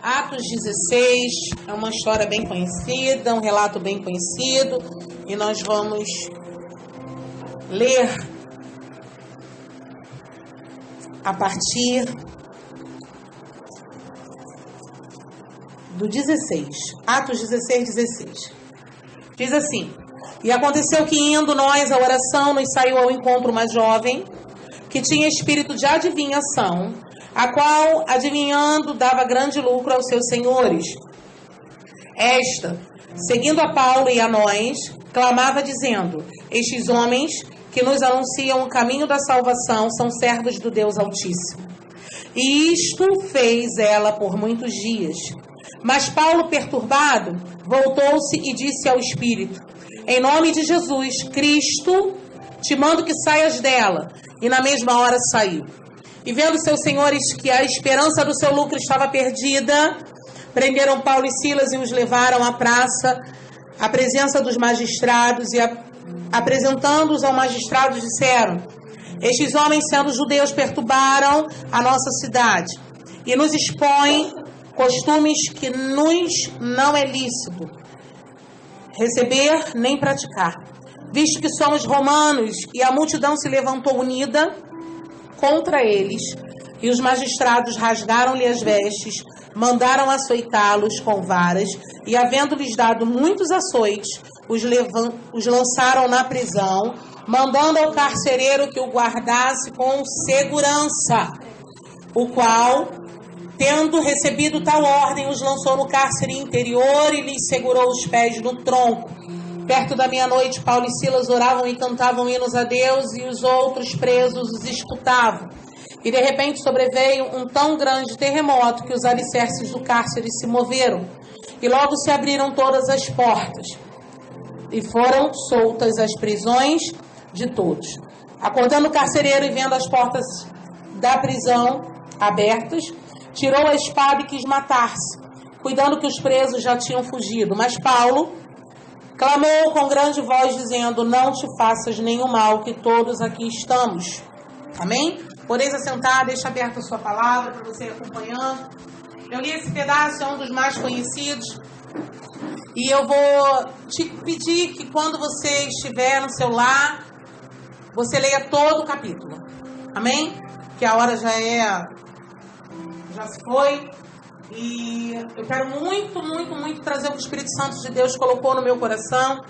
Atos 16 é uma história bem conhecida, um relato bem conhecido, e nós vamos ler a partir do 16. Atos 16, 16. Diz assim: E aconteceu que, indo nós à oração, nos saiu ao encontro uma jovem que tinha espírito de adivinhação, a qual, adivinhando, dava grande lucro aos seus senhores. Esta, seguindo a Paulo e a nós, clamava dizendo: Estes homens que nos anunciam o caminho da salvação são servos do Deus Altíssimo. E isto fez ela por muitos dias. Mas Paulo, perturbado, voltou-se e disse ao espírito: Em nome de Jesus Cristo, te mando que saias dela. E na mesma hora saiu. E vendo seus senhores que a esperança do seu lucro estava perdida, prenderam Paulo e Silas e os levaram à praça, à presença dos magistrados, e apresentando-os ao magistrado, disseram: Estes homens, sendo judeus, perturbaram a nossa cidade e nos expõem costumes que nos não é lícito receber nem praticar, visto que somos romanos. E a multidão se levantou unida contra eles, e os magistrados rasgaram-lhe as vestes, mandaram açoitá-los com varas, e havendo-lhes dado muitos açoites, os lançaram na prisão, mandando ao carcereiro que o guardasse com segurança, o qual, tendo recebido tal ordem, os lançou no cárcere interior e lhes segurou os pés no tronco. Perto da meia-noite, Paulo e Silas oravam e cantavam hinos a Deus, e os outros presos os escutavam. E de repente sobreveio um tão grande terremoto que os alicerces do cárcere se moveram, e logo se abriram todas as portas, e foram soltas as prisões de todos. Acordando o carcereiro e vendo as portas da prisão abertas, tirou a espada e quis matar-se, cuidando que os presos já tinham fugido. Mas Paulo clamou com grande voz, dizendo: Não te faças nenhum mal, que todos aqui estamos. Amém? Podeis assentar, deixa aberta a sua palavra para você ir acompanhando. Eu li esse pedaço, é um dos mais conhecidos. E eu vou te pedir que quando você estiver no celular, você leia todo o capítulo. Amém? Que a hora já se foi. E eu quero muito trazer o que o Espírito Santo de Deus colocou no meu coração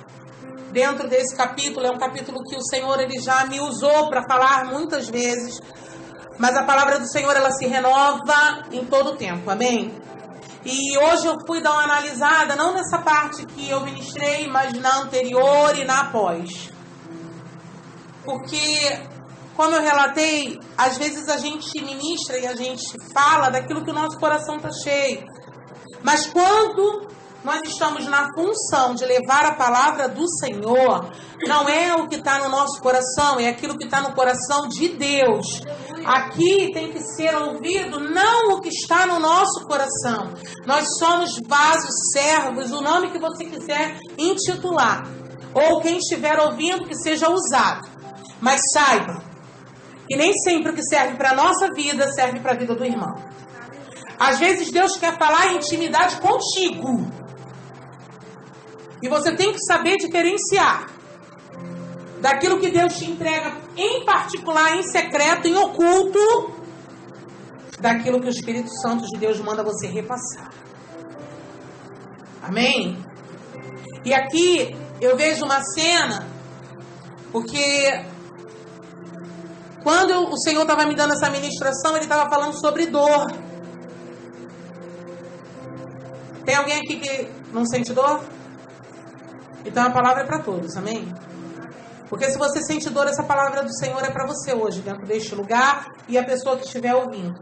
dentro desse capítulo. É um capítulo que o Senhor ele já me usou para falar muitas vezes, mas a palavra do Senhor ela se renova em todo o tempo, amém? E hoje eu fui dar uma analisada, não nessa parte que eu ministrei, mas na anterior e na após. Porque, como eu relatei, às vezes a gente ministra e a gente fala daquilo que o nosso coração está cheio. Mas quando nós estamos na função de levar a palavra do Senhor, não é o que está no nosso coração, é aquilo que está no coração de Deus. Aqui tem que ser ouvido não o que está no nosso coração. Nós somos vasos, servos, o nome que você quiser intitular. Ou quem estiver ouvindo que seja usado. Mas saiba que nem sempre o que serve para a nossa vida serve para a vida do irmão. Às vezes Deus quer falar em intimidade contigo. E você tem que saber diferenciar daquilo que Deus te entrega em particular, em secreto, em oculto, daquilo que o Espírito Santo de Deus manda você repassar. Amém? E aqui eu vejo uma cena, porque quando o Senhor estava me dando essa ministração, Ele estava falando sobre dor. Tem alguém aqui que não sente dor? Então a palavra é para todos, amém? Porque se você sente dor, essa palavra do Senhor é para você hoje, dentro deste lugar, e a pessoa que estiver ouvindo.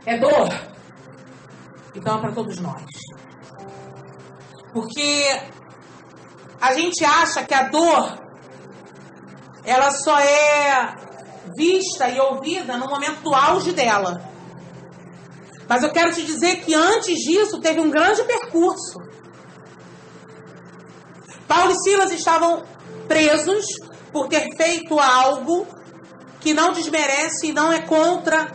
É dor? Então é para todos nós. Porque a gente acha que a dor, ela só é vista e ouvida no momento do auge dela. Mas eu quero te dizer que antes disso teve um grande percurso. Paulo e Silas estavam presos por ter feito algo que não desmerece e não é contra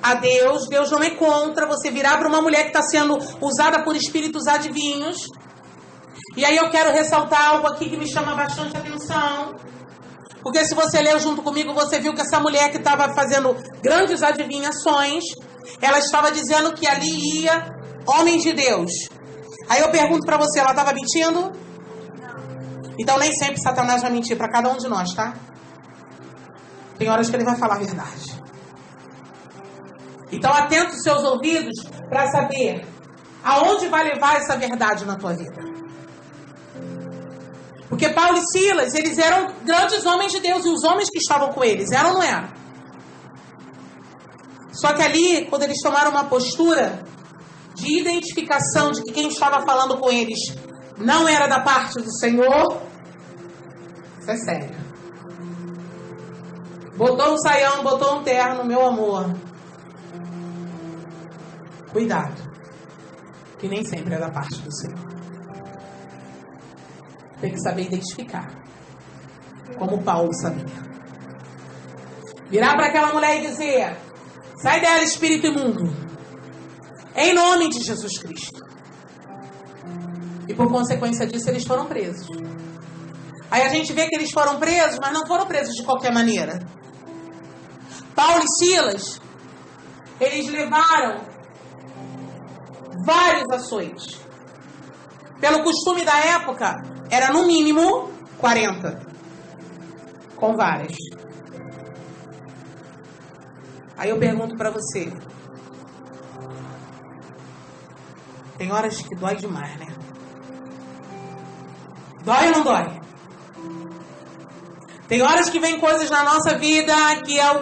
a Deus. Deus não é contra você virar para uma mulher que está sendo usada por espíritos adivinhos. E aí eu quero ressaltar algo aqui que me chama bastante atenção. Porque se você leu junto comigo, você viu que essa mulher que estava fazendo grandes adivinhações, ela estava dizendo que ali ia homens de Deus. Aí eu pergunto para você, ela estava mentindo? Então nem sempre Satanás vai mentir para cada um de nós, tá? Tem horas que ele vai falar a verdade. Então atenta os seus ouvidos para saber aonde vai levar essa verdade na tua vida. Porque Paulo e Silas, eles eram grandes homens de Deus, e os homens que estavam com eles, eram ou não eram? Só que ali, quando eles tomaram uma postura de identificação de que quem estava falando com eles não era da parte do Senhor, isso é sério. Botou um saião, botou um terno, meu amor. Cuidado, que nem sempre é da parte do Senhor. Tem que saber identificar, como Paulo sabia. Virar para aquela mulher e dizer: sai dela, espírito imundo, em nome de Jesus Cristo. E por consequência disso, eles foram presos. Aí a gente vê que eles foram presos, mas não foram presos de qualquer maneira. Paulo e Silas, eles levaram vários açoites. Pelo costume da época, era no mínimo 40. Com várias. Aí eu pergunto pra você. Tem horas que dói demais, né? Dói ou não dói? Tem horas que vem coisas na nossa vida que é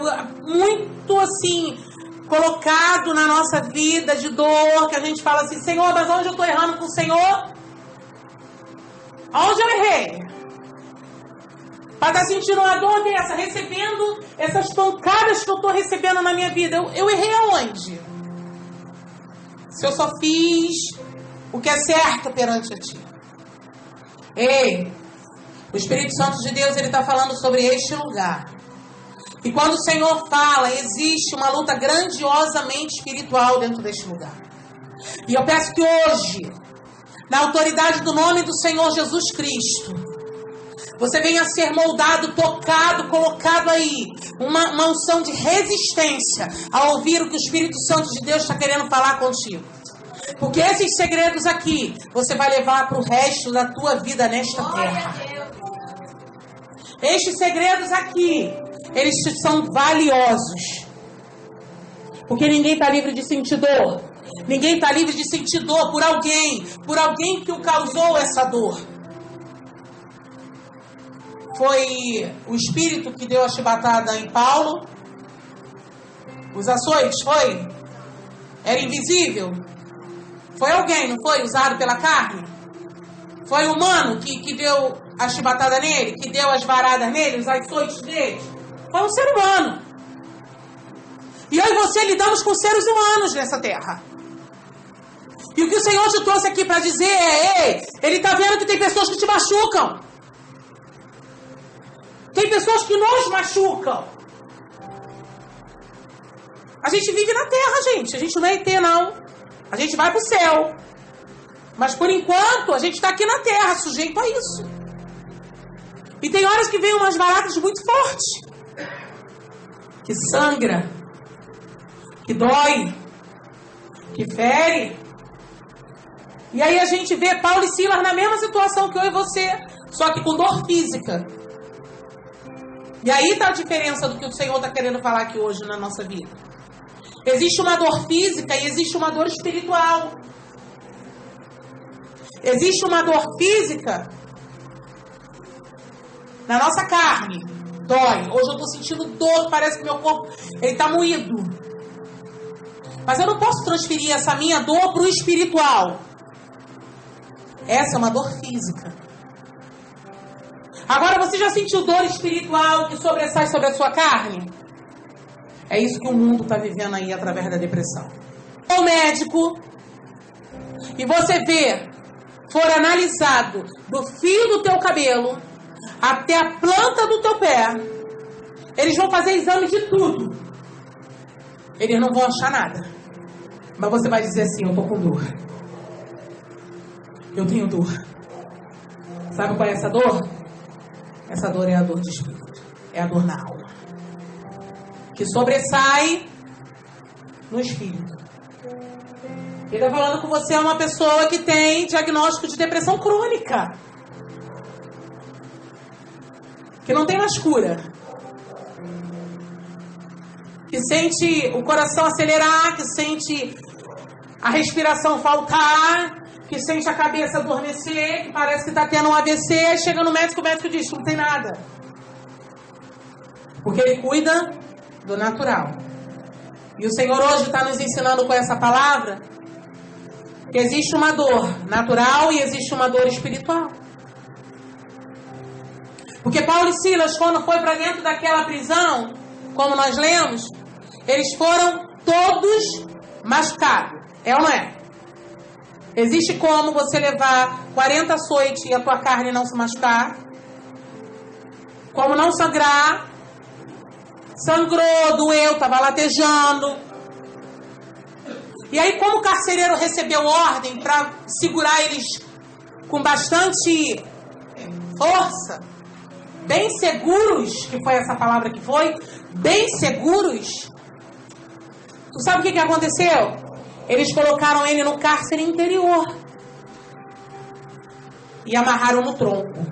muito assim, colocado na nossa vida de dor, que a gente fala assim: Senhor, mas onde eu estou errando com o Senhor? Aonde eu errei? Para estar sentindo uma dor dessa, recebendo essas pancadas que eu estou recebendo na minha vida. Eu errei aonde? Se eu só fiz o que é certo perante a Ti. Ei, o Espírito Santo de Deus, ele está falando sobre este lugar. E quando o Senhor fala, existe uma luta grandiosamente espiritual dentro deste lugar. E eu peço que hoje, na autoridade do nome do Senhor Jesus Cristo, você venha a ser moldado, tocado, colocado aí, uma unção de resistência a ouvir o que o Espírito Santo de Deus está querendo falar contigo. Porque esses segredos aqui, você vai levar para o resto da tua vida nesta terra. Estes segredos aqui, eles são valiosos. Porque ninguém está livre de sentir dor. Ninguém está livre de sentir dor por alguém que o causou essa dor. Foi o Espírito que deu a chibatada em Paulo? Os açoites, foi? Era invisível? Foi alguém, não foi? Usado pela carne? Foi humano que deu a chibatada nele? Que deu as varadas nele? Os açoites dele? Foi um ser humano. E eu e você lidamos com seres humanos nessa terra. E o que o Senhor te trouxe aqui para dizer é: ei, Ele está vendo que tem pessoas que te machucam. Tem pessoas que nos machucam. A gente vive na terra, gente. A gente não é ET, não. A gente vai para o céu. Mas por enquanto, a gente está aqui na terra, sujeito a isso. E tem horas que vem umas baratas muito fortes. Que sangra. Que dói. Que fere. E aí a gente vê Paulo e Silas na mesma situação que eu e você. Só que com dor física. E aí está a diferença do que o Senhor está querendo falar aqui hoje na nossa vida. Existe uma dor física e existe uma dor espiritual. Existe uma dor física na nossa carne. Dói. Hoje eu estou sentindo dor, parece que meu corpo está moído. Mas eu não posso transferir essa minha dor para o espiritual. Essa é uma dor física. Agora, você já sentiu dor espiritual que sobressai sobre a sua carne? É isso que o mundo está vivendo aí através da depressão. O médico, e você vê, for analisado do fio do teu cabelo até a planta do teu pé, eles vão fazer exame de tudo. eles não vão achar nada. Mas você vai dizer assim: eu tô com dor. Eu tenho dor. Sabe qual é essa dor? Essa dor é a dor de espírito. É a dor na alma. Que sobressai no espírito. Ele está falando com você, é uma pessoa que tem diagnóstico de depressão crônica. Que não tem mais cura. Que sente o coração acelerar, que sente a respiração faltar, que sente a cabeça adormecer, que parece que está tendo um AVC, chega no médico, o médico diz: não tem nada. Porque ele cuida do natural. E o Senhor hoje está nos ensinando com essa palavra que existe uma dor natural e existe uma dor espiritual. Porque Paulo e Silas, quando foi para dentro daquela prisão, como nós lemos, eles foram todos machucados. É ou não é? Existe como você levar 40 açoites e a tua carne não se machucar? Como não sangrar? Sangrou, doeu, estava latejando. E aí, como o carcereiro recebeu ordem para segurar eles com bastante força, bem seguros, que foi essa palavra que foi, bem seguros, tu sabe o que aconteceu? Eles colocaram ele no cárcere interior e amarraram no tronco.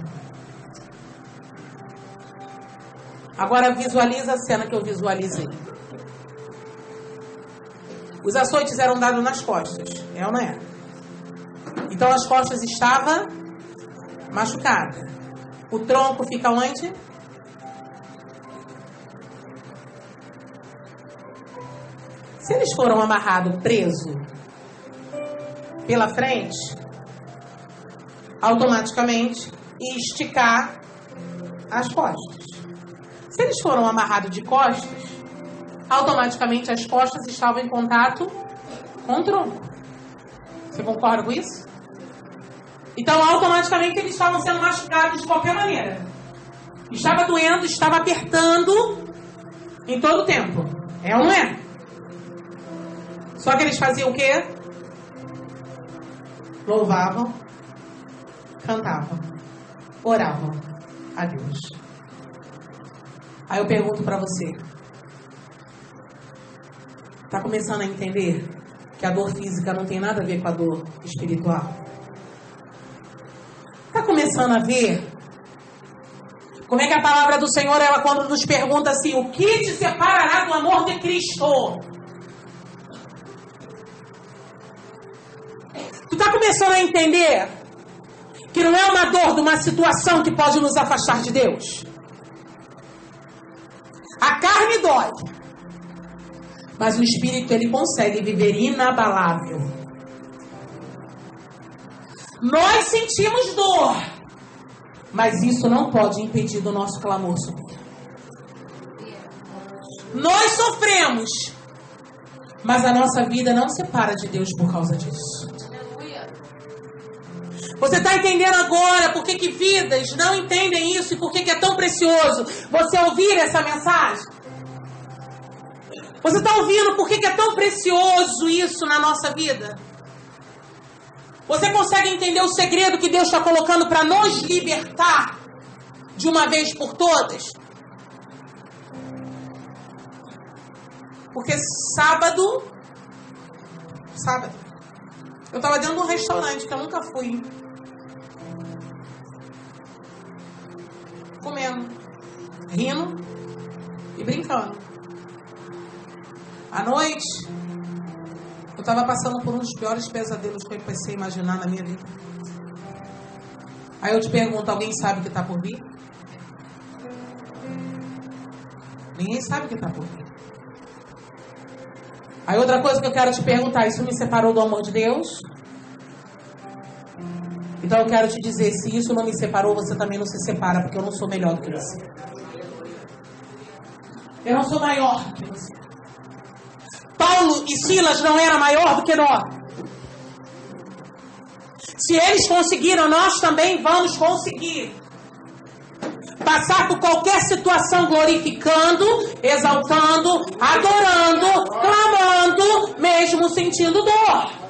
Agora visualiza a cena que eu visualizei. Os açoites eram dados nas costas, é ou não é? Então as costas estavam machucadas. O tronco fica onde? Se eles foram amarrados, presos pela frente, automaticamente ia esticar as costas. Se eles foram amarrados de costas, automaticamente as costas estavam em contato com o tronco. Você concorda com isso? Então, automaticamente eles estavam sendo machucados de qualquer maneira. Estava doendo, estava apertando em todo o tempo. É ou não é? Só que eles faziam o quê? Louvavam, cantavam, oravam a Deus. Aí eu pergunto para você: tá começando a entender que a dor física não tem nada a ver com a dor espiritual? Tá começando a ver como é que a palavra do Senhor, ela quando nos pergunta assim: o que te separará do amor de Cristo? Tu tá começando a entender que não é uma dor de uma situação que pode nos afastar de Deus? A carne dói, mas o espírito, ele consegue viver inabalável. Nós sentimos dor, mas isso não pode impedir do nosso clamor subir. Nós sofremos, mas a nossa vida não separa de Deus por causa disso. Você está entendendo agora por que vidas não entendem isso e por que é tão precioso você ouvir essa mensagem? Você está ouvindo por que é tão precioso isso na nossa vida? Você consegue entender o segredo que Deus está colocando para nos libertar de uma vez por todas? Porque sábado, eu estava dentro de um restaurante que eu nunca fui, comendo, rindo e brincando. À noite, eu estava passando por um dos piores pesadelos que eu pensei imaginar na minha vida. Aí eu te pergunto: alguém sabe o que está por vir? Ninguém sabe o que está por vir. Aí outra coisa que eu quero te perguntar: isso me separou do amor de Deus? Então eu quero te dizer, se isso não me separou, você também não se separa, porque eu não sou melhor do que você. Eu não sou maior do que você. Paulo e Silas não eram maior do que nós. Se eles conseguiram, nós também vamos conseguir. passar por qualquer situação glorificando, exaltando, adorando, clamando, mesmo sentindo dor.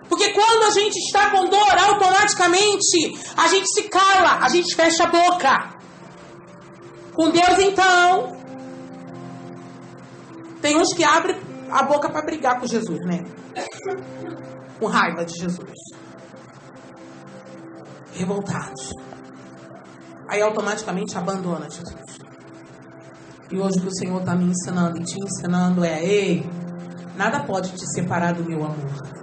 Porque quando a gente está com dor, automaticamente a gente se cala, a gente fecha a boca. Com Deus, então, tem uns que abrem a boca para brigar com Jesus, né? Com raiva de Jesus. Revoltados. Aí automaticamente abandona Jesus. E hoje o que o Senhor está me ensinando e te ensinando é: ei, nada pode te separar do meu amor.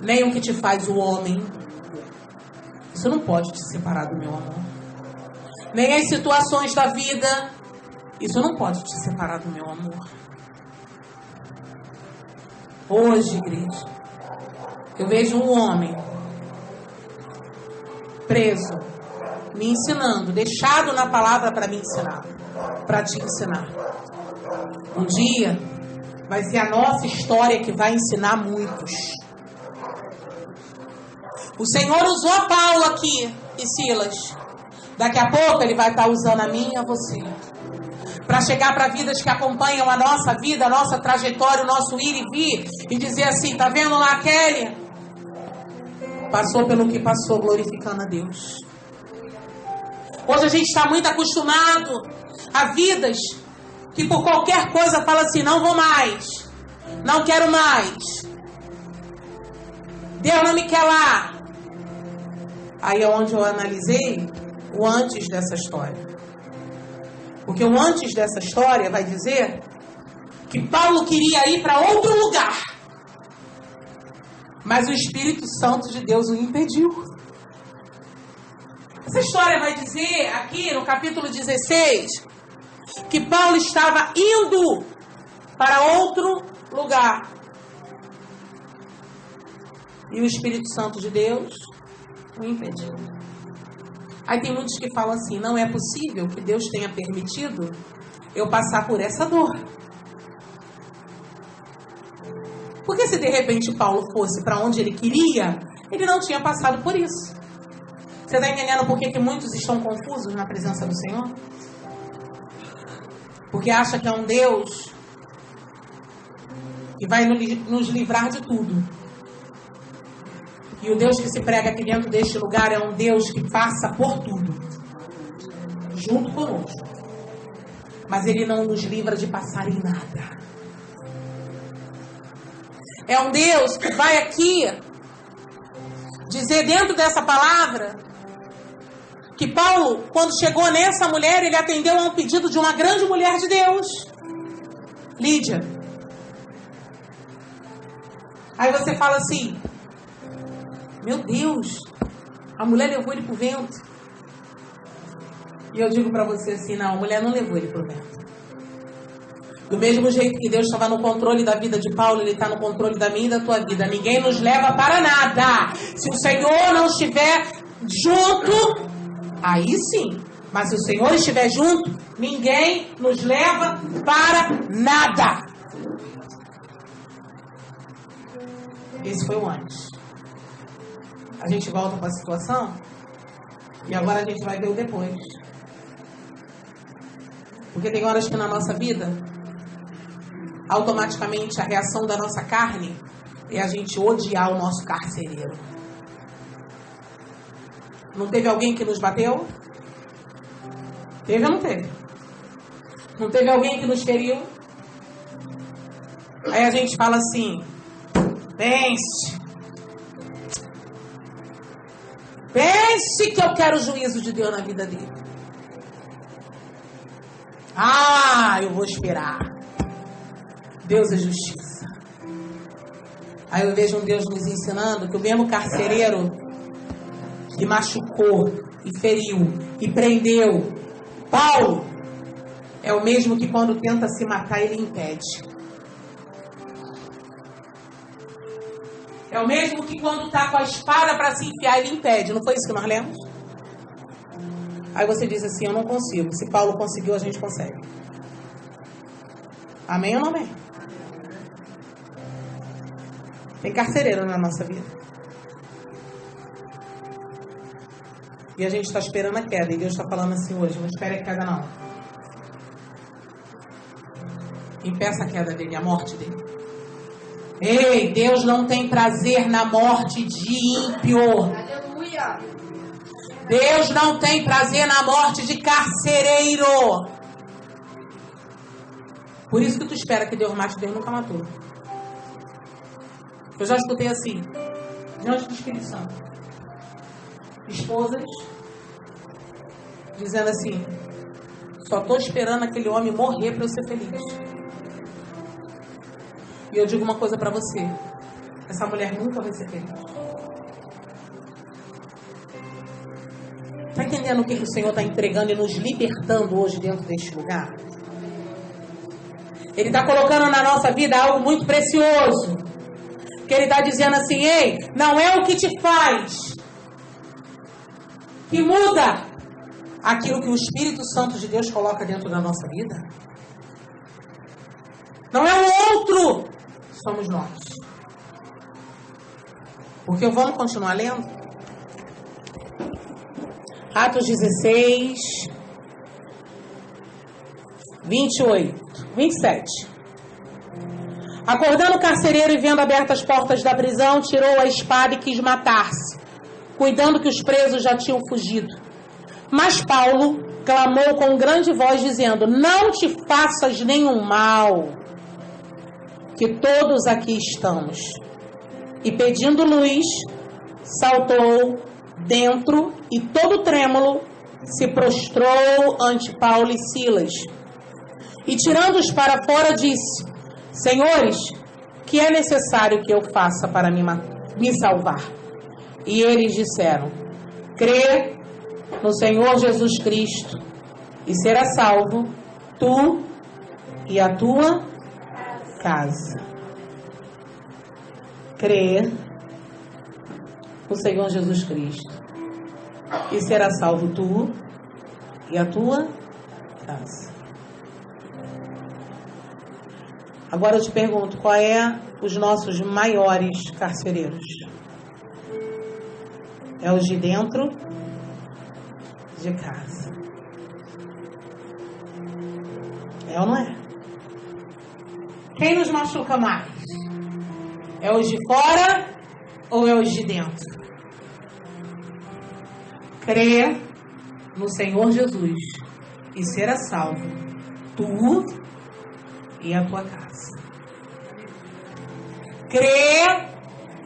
Nem o que te faz o homem. Isso não pode te separar do meu amor. Nem as situações da vida. Isso não pode te separar do meu amor. Hoje, igreja, eu vejo um homem preso, me ensinando, deixado na palavra para me ensinar, para te ensinar. Um dia vai ser a nossa história que vai ensinar muitos. O Senhor usou Paulo aqui e Silas. Daqui a pouco Ele vai estar usando a mim e a você. Para chegar para vidas que acompanham a nossa vida, a nossa trajetória, o nosso ir e vir. E dizer assim: tá vendo lá, Kelly? Passou pelo que passou, glorificando a Deus. Hoje a gente está muito acostumado a vidas que por qualquer coisa fala assim: não vou mais. Não quero mais. Deus não me quer lá. Aí é onde eu analisei o antes dessa história. Porque o antes dessa história vai dizer que Paulo queria ir para outro lugar. Mas o Espírito Santo de Deus o impediu. Essa história vai dizer aqui no capítulo 16 que Paulo estava indo para outro lugar. E o Espírito Santo de Deus o impediu. Aí tem muitos que falam assim: não é possível que Deus tenha permitido eu passar por essa dor. Porque se de repente Paulo fosse para onde ele queria, ele não tinha passado por isso. Você está entendendo por que muitos estão confusos na presença do Senhor? Porque acha que é um Deus que vai nos livrar de tudo. E o Deus que se prega aqui dentro deste lugar é um Deus que passa por tudo, junto conosco. Mas Ele não nos livra de passar em nada. É um Deus que vai aqui dizer dentro dessa palavra que Paulo, quando chegou nessa mulher, ele atendeu a um pedido de uma grande mulher de Deus, Lídia. Aí você fala assim: meu Deus, a mulher levou ele pro vento. E eu digo para você assim: não, a mulher não levou ele pro vento. Do mesmo jeito que Deus estava no controle da vida de Paulo, Ele está no controle da minha e da tua vida. Ninguém nos leva para nada. Se o Senhor não estiver junto, aí sim. Mas se o Senhor estiver junto, ninguém nos leva para nada. Esse foi o antes. A gente volta para a situação e agora a gente vai ver o depois. Porque tem horas que na nossa vida, automaticamente a reação da nossa carne é a gente odiar o nosso carcereiro. Não teve alguém que nos bateu? Teve ou não teve? Não teve alguém que nos feriu? Aí a gente fala assim: pense que eu quero o juízo de Deus na vida dele. Eu vou esperar. Deus é justiça. Aí eu vejo um Deus nos ensinando que o mesmo carcereiro que machucou e feriu e prendeu Paulo é o mesmo que quando tenta se matar ele impede. É o mesmo que quando está com a espada para se enfiar ele impede. Não foi isso que nós lemos? Aí você diz assim: eu não consigo. Se Paulo conseguiu, a gente consegue. Amém ou não amém? Tem carcereiro na nossa vida. E a gente está esperando a queda. E Deus está falando assim hoje: não espere a queda não. Impeça a queda dele, a morte dele. Ei, Deus não tem prazer na morte de ímpio. Aleluia. Deus não tem prazer na morte de carcereiro. Por isso que tu espera que Deus mate, Deus nunca matou. Eu já escutei assim, diante do Espírito Santo, esposas dizendo assim: só estou esperando aquele homem morrer para eu ser feliz. E eu digo uma coisa para você: essa mulher nunca vai ser feliz. Está entendendo o que o Senhor está entregando e nos libertando hoje dentro deste lugar? Ele está colocando na nossa vida algo muito precioso. Que Ele está dizendo assim: ei, não é o que te faz que muda aquilo que o Espírito Santo de Deus coloca dentro da nossa vida. Não é o outro, somos nós. Porque vamos continuar lendo? Atos 16, 27. Acordando o carcereiro e vendo abertas as portas da prisão, tirou a espada e quis matar-se, cuidando que os presos já tinham fugido. Mas Paulo clamou com grande voz, dizendo: não te faças nenhum mal, que todos aqui estamos. E pedindo luz, saltou dentro e todo trêmulo se prostrou ante Paulo e Silas. E tirando-os para fora, disse: Senhores, que é necessário que eu faça para me salvar? E eles disseram: crê no Senhor Jesus Cristo e será salvo, tu e a tua casa. Crê no Senhor Jesus Cristo e será salvo tu e a tua casa. Agora eu te pergunto: qual é os nossos maiores carcereiros? É os de dentro de casa. É ou não é? Quem nos machuca mais? É os de fora ou é os de dentro? Crê no Senhor Jesus e será salvo, tu e a tua casa. Crê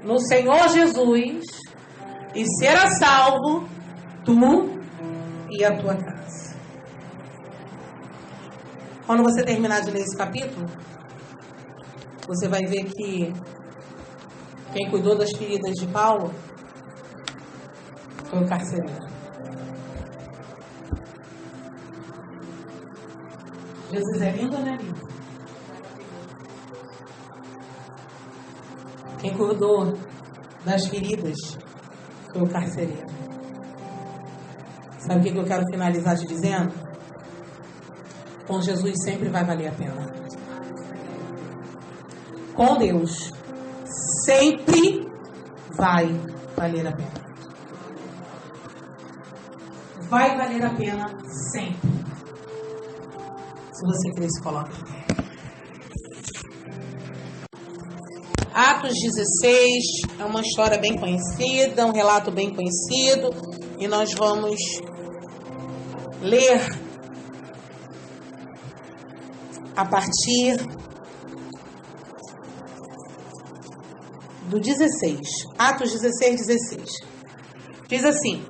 no Senhor Jesus e será salvo, tu e a tua casa. Quando você terminar de ler esse capítulo, você vai ver que quem cuidou das feridas de Paulo foi o carcereiro. Jesus é lindo ou não é lindo? Quem cuidou das feridas foi o carcereiro. Sabe o que eu quero finalizar te dizendo? Com Jesus sempre vai valer a pena. Com Deus sempre vai valer a pena. Vai valer a pena sempre. Se você crer, se coloca em pé. Atos 16 é uma história bem conhecida, um relato bem conhecido, e nós vamos ler a partir do 16. Atos 16. Diz assim: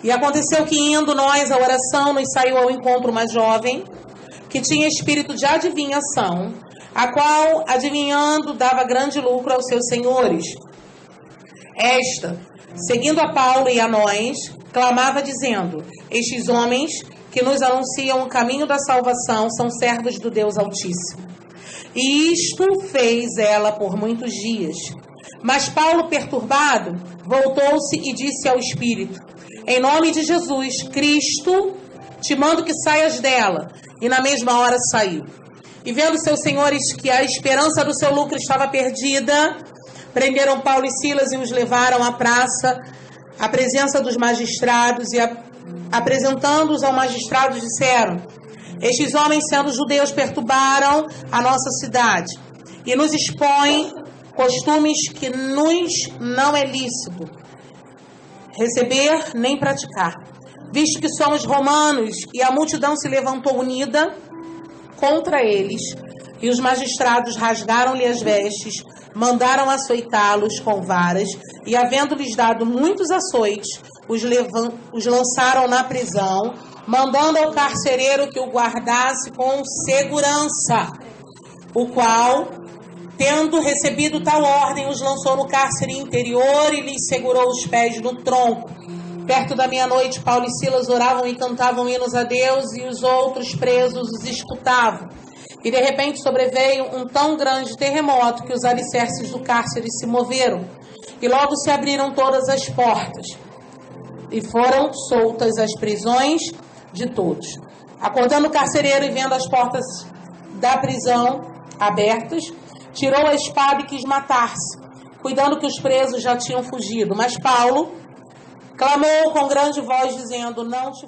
e aconteceu que, indo nós à oração, nos saiu ao encontro uma jovem que tinha espírito de adivinhação, a qual, adivinhando, dava grande lucro aos seus senhores. Esta, seguindo a Paulo e a nós, clamava dizendo: estes homens que nos anunciam o caminho da salvação são servos do Deus Altíssimo. E isto fez ela por muitos dias. Mas Paulo, perturbado, voltou-se e disse ao espírito: em nome de Jesus Cristo, te mando que saias dela. E na mesma hora saiu. E vendo seus senhores que a esperança do seu lucro estava perdida, prenderam Paulo e Silas e os levaram à praça à presença dos magistrados e, apresentando-os ao magistrado, disseram: estes homens, sendo judeus, perturbaram a nossa cidade e nos expõem costumes que nos não é lícito receber nem praticar. Visto que somos romanos, e a multidão se levantou unida contra eles, e os magistrados rasgaram-lhe as vestes, mandaram açoitá-los com varas, e havendo-lhes dado muitos açoites, os lançaram na prisão, mandando ao carcereiro que o guardasse com segurança, o qual, tendo recebido tal ordem, os lançou no cárcere interior e lhes segurou os pés no tronco. Perto da meia-noite, Paulo e Silas oravam e cantavam hinos a Deus, e os outros presos os escutavam. E de repente sobreveio um tão grande terremoto que os alicerces do cárcere se moveram, e logo se abriram todas as portas, e foram soltas as prisões de todos. Acordando o carcereiro e vendo as portas da prisão abertas, tirou a espada e quis matar-se, cuidando que os presos já tinham fugido. Mas Paulo clamou com grande voz, dizendo: não te